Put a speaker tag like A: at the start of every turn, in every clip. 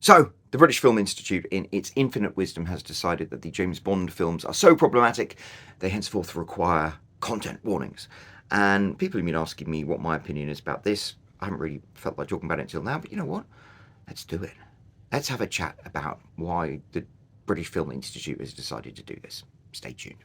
A: So, the British Film Institute, in its infinite wisdom, has decided that the James Bond films are so problematic, they henceforth require content warnings. And people have been asking me what my opinion is about this. I haven't really felt like talking about it until now, but you know what? Let's do it. Let's have a chat about why the British Film Institute has decided to do this. Stay tuned.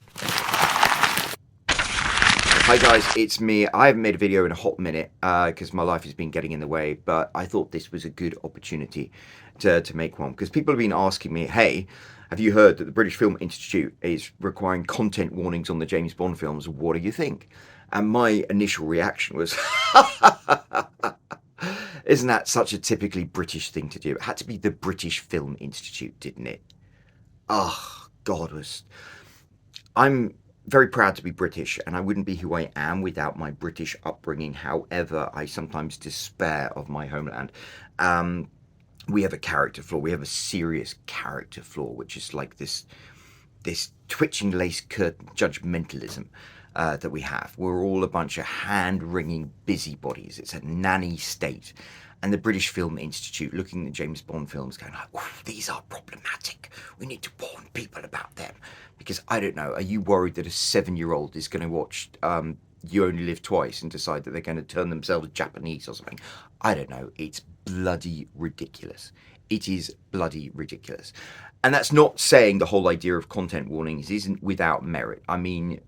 A: Hi guys, it's me. I haven't made a video in a hot minute because my life has been getting in the way, but I thought this was a good opportunity to make one, because people have been asking me, hey, have you heard that the British Film Institute is requiring content warnings on the James Bond films? What do you think? And my initial reaction was, isn't that such a typically British thing to do? It had to be the British Film Institute, didn't it? Oh, God, I'm very proud to be British, and I wouldn't be who I am without my British upbringing. However, I sometimes despair of my homeland. We have a character flaw. We have a serious character flaw, which is like this twitching lace curtain judgmentalism that we have. We're all a bunch of hand-wringing busybodies. It's a nanny state. And the British Film Institute looking at James Bond films going like, oh, these are problematic. We need to warn people about them. Because, I don't know, are you worried that a 7-year-old is going to watch You Only Live Twice and decide that they're going to turn themselves Japanese or something? I don't know. It's bloody ridiculous. It is bloody ridiculous. And that's not saying the whole idea of content warnings isn't without merit. I mean,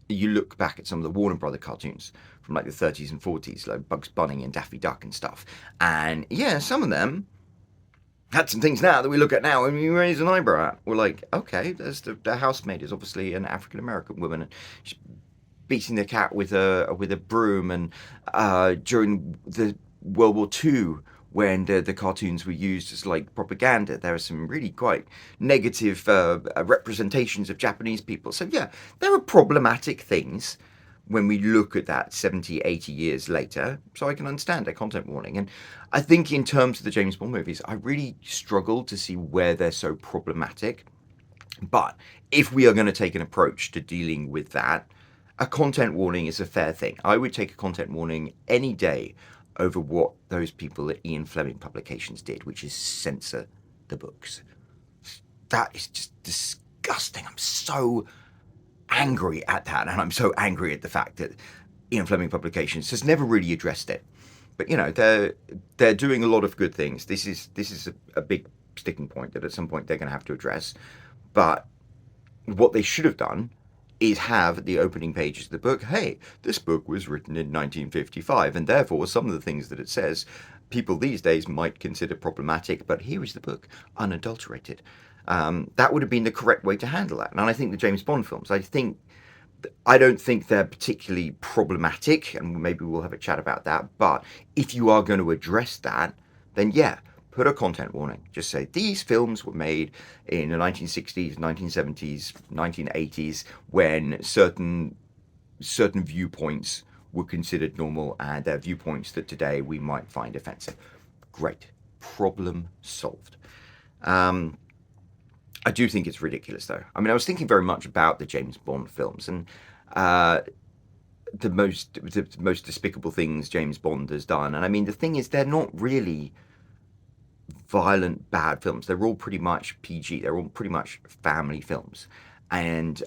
A: you look back at some of the Warner Brother cartoons from like the 30s and 40s, like Bugs Bunny and Daffy Duck and stuff. And yeah, some of them had some things now that we look at now and we raise an eyebrow at. We're like, okay, there's the housemaid is obviously an African American woman, and she's beating the cat with a broom. And during the World War II, when the cartoons were used as like propaganda, there are some really quite negative representations of Japanese people. So yeah, there are problematic things when we look at that 70, 80 years later. So I can understand a content warning. And I think in terms of the James Bond movies, I really struggle to see where they're so problematic. But if we are going to take an approach to dealing with that, a content warning is a fair thing. I would take a content warning any day over what those people at Fleming Publications did, which is censor the books. That is just disgusting. I'm so angry at that, and I'm so angry at the fact that Fleming Publications has never really addressed it. But you know, they're doing a lot of good things. This is a big sticking point that at some point they're going to have to address. But what they should have done is have the opening pages of the book, hey, this book was written in 1955, and therefore some of the things that it says, people these days might consider problematic, but here is the book, unadulterated. That would have been the correct way to handle that. And I think the James Bond films, I don't think they're particularly problematic, and maybe we'll have a chat about that, but if you are going to address that, then yeah, put a content warning. Just say these films were made in the 1960s, 1970s, 1980s, when certain viewpoints were considered normal, and they're viewpoints that today we might find offensive. Great. Problem solved. I do think it's ridiculous, though. I mean, I was thinking very much about the James Bond films, and the most despicable things James Bond has done. And I mean, the thing is, they're not really violent, bad films. They're all pretty much PG. They're all pretty much family films. And,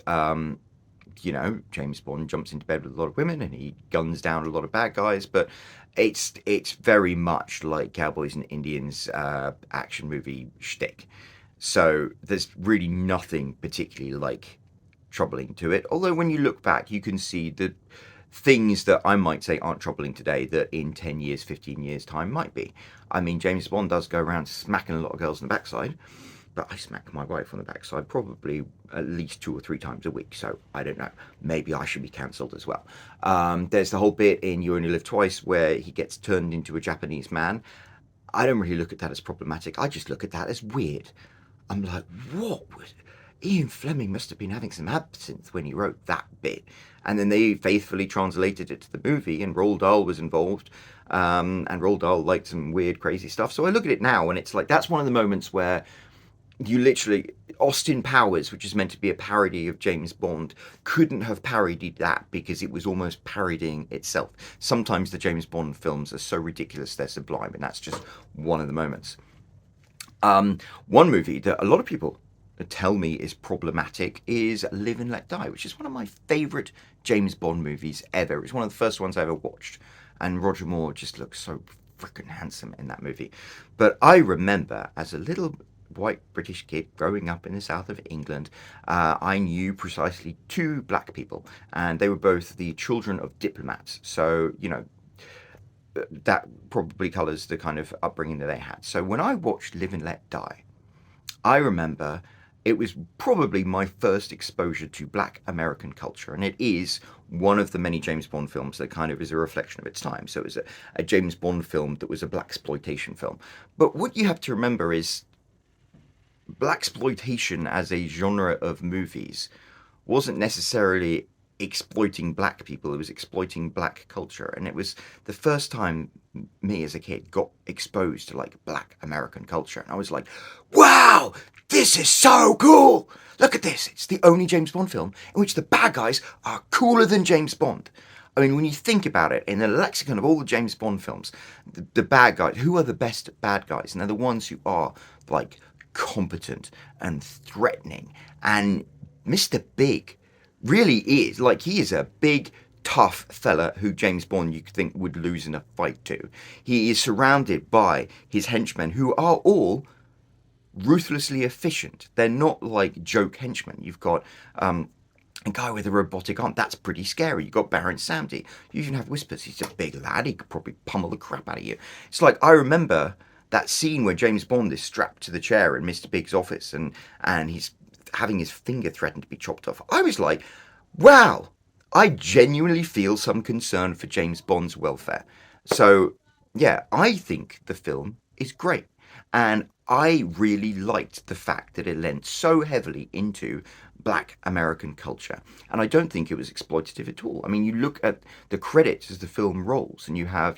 A: you know, James Bond jumps into bed with a lot of women and he guns down a lot of bad guys. But it's very much like Cowboys and Indians action movie shtick. So there's really nothing particularly like troubling to it. Although when you look back, you can see the things that I might say aren't troubling today that in 10 years, 15 years time might be. I mean, James Bond does go around smacking a lot of girls in the backside, but I smack my wife on the backside probably at least 2 or 3 times a week. So I don't know, maybe I should be cancelled as well. There's the whole bit in You Only Live Twice where he gets turned into a Japanese man. I don't really look at that as problematic. I just look at that as weird. I'm like, what would... Ian Fleming must have been having some absinthe when he wrote that bit. And then they faithfully translated it to the movie, and Roald Dahl was involved. And Roald Dahl liked some weird, crazy stuff. So I look at it now, and it's like, that's one of the moments where you literally... Austin Powers, which is meant to be a parody of James Bond, couldn't have parodied that because it was almost parodying itself. Sometimes the James Bond films are so ridiculous, they're sublime, and that's just one of the moments. One movie that a lot of people tell me is problematic is Live and Let Die, which is one of my favourite James Bond movies ever. It's one of the first ones I ever watched, and Roger Moore just looks so freaking handsome in that movie. But I remember as a little white British kid growing up in the south of England, I knew precisely two black people, and they were both the children of diplomats. So, that probably colours the kind of upbringing that they had. So when I watched Live and Let Die, I remember it was probably my first exposure to black American culture, and it is one of the many James Bond films that kind of is a reflection of its time. So it was a James Bond film that was a black exploitation film. But what you have to remember is black exploitation as a genre of movies wasn't necessarily exploiting black people, it was exploiting black culture. And it was the first time me as a kid got exposed to like black American culture. And I was like, wow, this is so cool. Look at this. It's the only James Bond film in which the bad guys are cooler than James Bond. I mean, when you think about it, in the lexicon of all the James Bond films, the bad guys, who are the best bad guys? And they're the ones who are like competent and threatening. And Mr. Big really is like he is a big, tough fella who James Bond you could think would lose in a fight to. He is surrounded by his henchmen who are all ruthlessly efficient. They're not like joke henchmen. You've got a guy with a robotic arm. That's pretty scary. You've got Baron Samedi. You even have Whispers. He's a big lad. He could probably pummel the crap out of you. It's like I remember that scene where James Bond is strapped to the chair in Mr. Big's office and he's having his finger threatened to be chopped off. I was like, wow, I genuinely feel some concern for James Bond's welfare. So, yeah, I think the film is great. And I really liked the fact that it lent so heavily into black American culture. And I don't think it was exploitative at all. I mean, you look at the credits as the film rolls, and you have,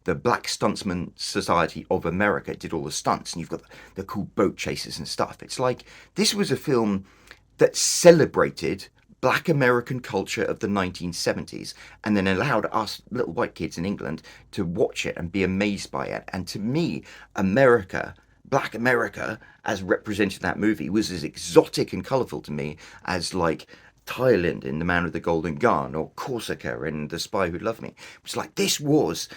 A: the Black Stuntsman Society of America did all the stunts, and you've got the cool boat chases and stuff. It's like this was a film that celebrated black American culture of the 1970s and then allowed us little white kids in England to watch it and be amazed by it. And to me, Black America, as represented in that movie, was as exotic and colourful to me as like Thailand in The Man with the Golden Gun or Corsica in The Spy Who Loved Me. It was like this was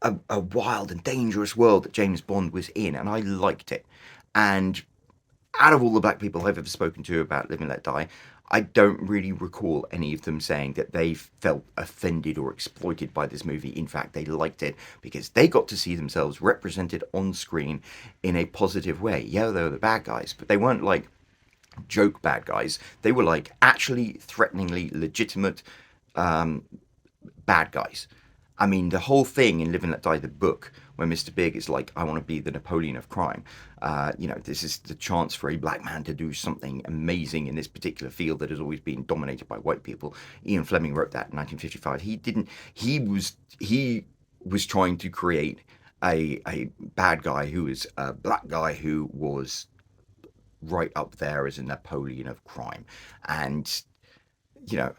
A: a wild and dangerous world that James Bond was in, and I liked it. And out of all the black people I've ever spoken to about Live and Let Die, I don't really recall any of them saying that they felt offended or exploited by this movie. In fact, they liked it because they got to see themselves represented on screen in a positive way. Yeah, they were the bad guys, but they weren't like joke bad guys. They were like actually threateningly legitimate bad guys. I mean, the whole thing in Live and Let Die, the book, where Mr. Big is like, I want to be the Napoleon of crime. This is the chance for a black man to do something amazing in this particular field that has always been dominated by white people. Ian Fleming wrote that in 1955. He was trying to create a bad guy who is a black guy who was right up there as a Napoleon of crime. And, you know,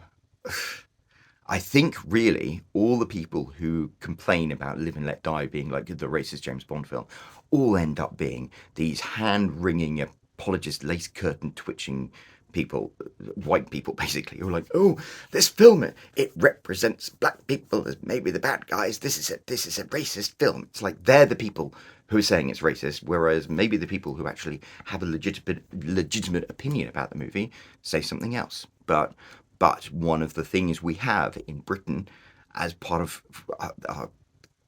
A: I think really all the people who complain about Live and Let Die being like the racist James Bond film all end up being these hand-wringing, apologist, lace curtain twitching people, white people basically, who are like, oh, this film, it represents black people as maybe the bad guys. This is a racist film. It's like they're the people who are saying it's racist, whereas maybe the people who actually have a legitimate opinion about the movie say something else. But one of the things we have in Britain as part of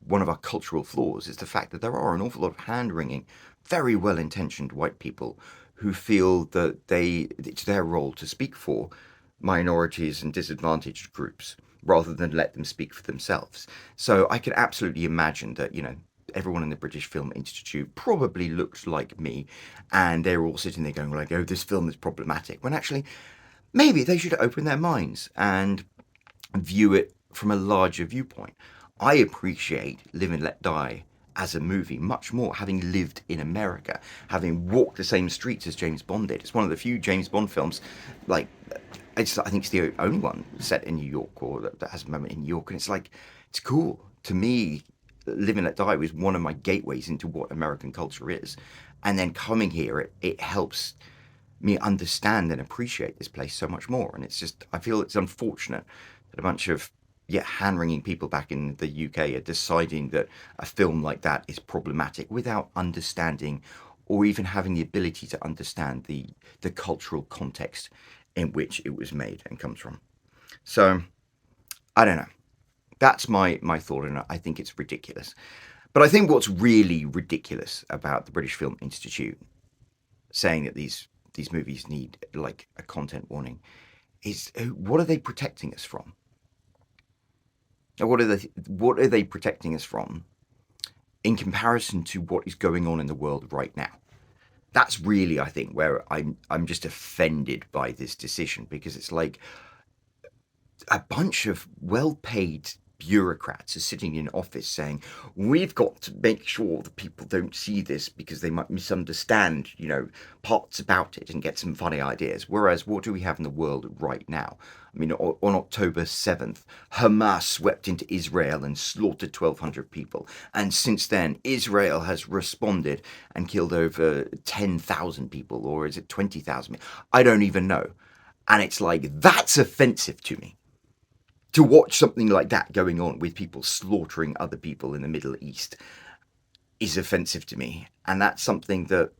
A: one of our cultural flaws is the fact that there are an awful lot of hand-wringing, very well-intentioned white people who feel that it's their role to speak for minorities and disadvantaged groups rather than let them speak for themselves. So I can absolutely imagine that, everyone in the British Film Institute probably looked like me, and they're all sitting there going like, oh, this film is problematic, when actually maybe they should open their minds and view it from a larger viewpoint. I appreciate Live and Let Die as a movie much more, having lived in America, having walked the same streets as James Bond did. It's one of the few James Bond films, I think it's the only one set in New York or that has a moment in New York, and it's like, it's cool. To me, Live and Let Die was one of my gateways into what American culture is. And then coming here, it helps me understand and appreciate this place so much more. And it's just, I feel it's unfortunate that a bunch of hand-wringing people back in the UK are deciding that a film like that is problematic without understanding or even having the ability to understand the cultural context in which it was made and comes from. So, I don't know. That's my thought, and I think it's ridiculous. But I think what's really ridiculous about the British Film Institute saying that these movies need like a content warning is, what are they protecting us from? What are they protecting us from in comparison to what is going on in the world right now? That's really, I think, where I'm just offended by this decision, because it's like a bunch of well-paid bureaucrats are sitting in office saying, we've got to make sure that people don't see this because they might misunderstand, parts about it and get some funny ideas. Whereas what do we have in the world right now? I mean, on October 7th, Hamas swept into Israel and slaughtered 1,200 people. And since then, Israel has responded and killed over 10,000 people, or is it 20,000? I don't even know. And it's like, that's offensive to me. To watch something like that going on with people slaughtering other people in the Middle East is offensive to me. And that's something that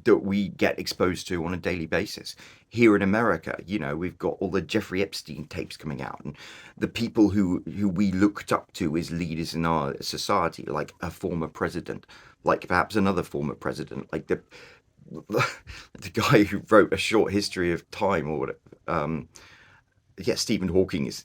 A: we get exposed to on a daily basis. Here in America, we've got all the Jeffrey Epstein tapes coming out, and the people who we looked up to as leaders in our society, like a former president, like perhaps another former president, like the guy who wrote A Short History of Time, or whatever. Stephen Hawking is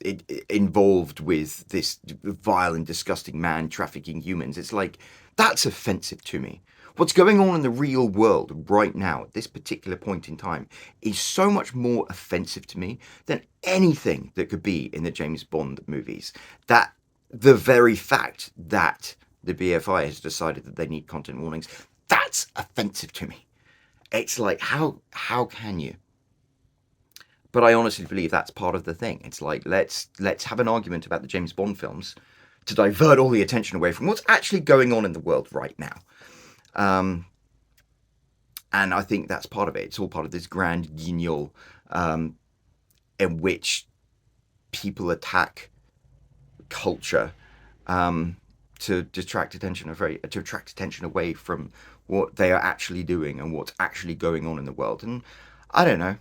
A: involved with this vile and disgusting man trafficking humans. It's like, that's offensive to me. What's going on in the real world right now at this particular point in time is so much more offensive to me than anything that could be in the James Bond movies. That the very fact that the BFI has decided that they need content warnings, that's offensive to me. It's like, how can you? But I honestly believe that's part of the thing. It's like, let's have an argument about the James Bond films to divert all the attention away from what's actually going on in the world right now. And I think that's part of it. It's all part of this grand guignol in which people attack culture to attract attention away from what they are actually doing and what's actually going on in the world. And I don't know.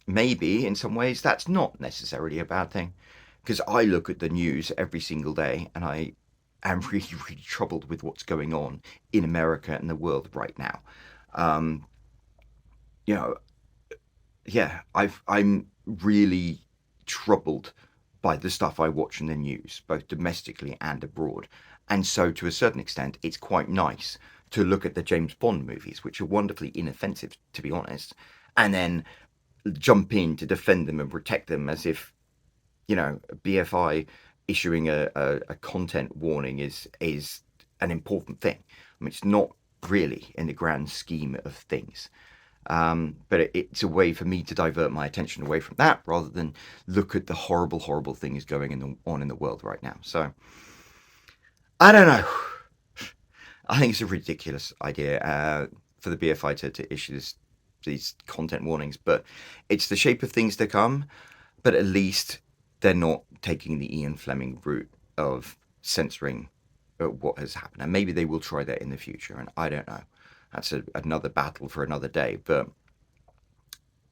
A: Maybe in some ways that's not necessarily a bad thing, because I look at the news every single day and I am really, really troubled with what's going on in America and the world right now. I'm really troubled by the stuff I watch in the news, both domestically and abroad. And so to a certain extent, it's quite nice to look at the James Bond movies, which are wonderfully inoffensive, to be honest, and then jump in to defend them and protect them as if, BFI issuing a content warning is an important thing. I mean, it's not really in the grand scheme of things. But it's a way for me to divert my attention away from that rather than look at the horrible, horrible things going on in the world right now. So, I don't know. I think it's a ridiculous idea for the BFI to issue these content warnings, but it's the shape of things to come. But at least they're not taking the Ian Fleming route of censoring what has happened, and maybe they will try that in the future, and I don't know. That's another battle for another day, but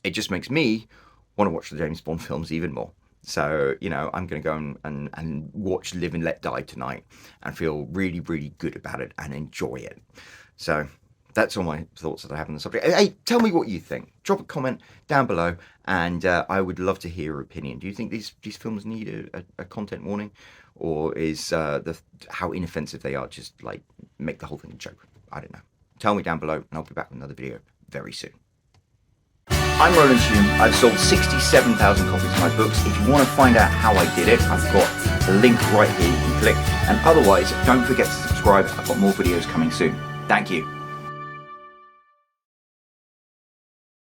A: it just makes me want to watch the James Bond films even more. So, I'm going to go and watch Live and Let Die tonight and feel really, really good about it and enjoy it. So that's all my thoughts that I have on the subject. Hey, tell me what you think. Drop a comment down below, and I would love to hear your opinion. Do you think these films need a content warning, or is how inoffensive they are just like make the whole thing a joke? I don't know. Tell me down below, and I'll be back with another video very soon. I'm Roland Hume. I've sold 67,000 copies of my books. If you want to find out how I did it, I've got a link right here you can click. And otherwise, don't forget to subscribe. I've got more videos coming soon. Thank you.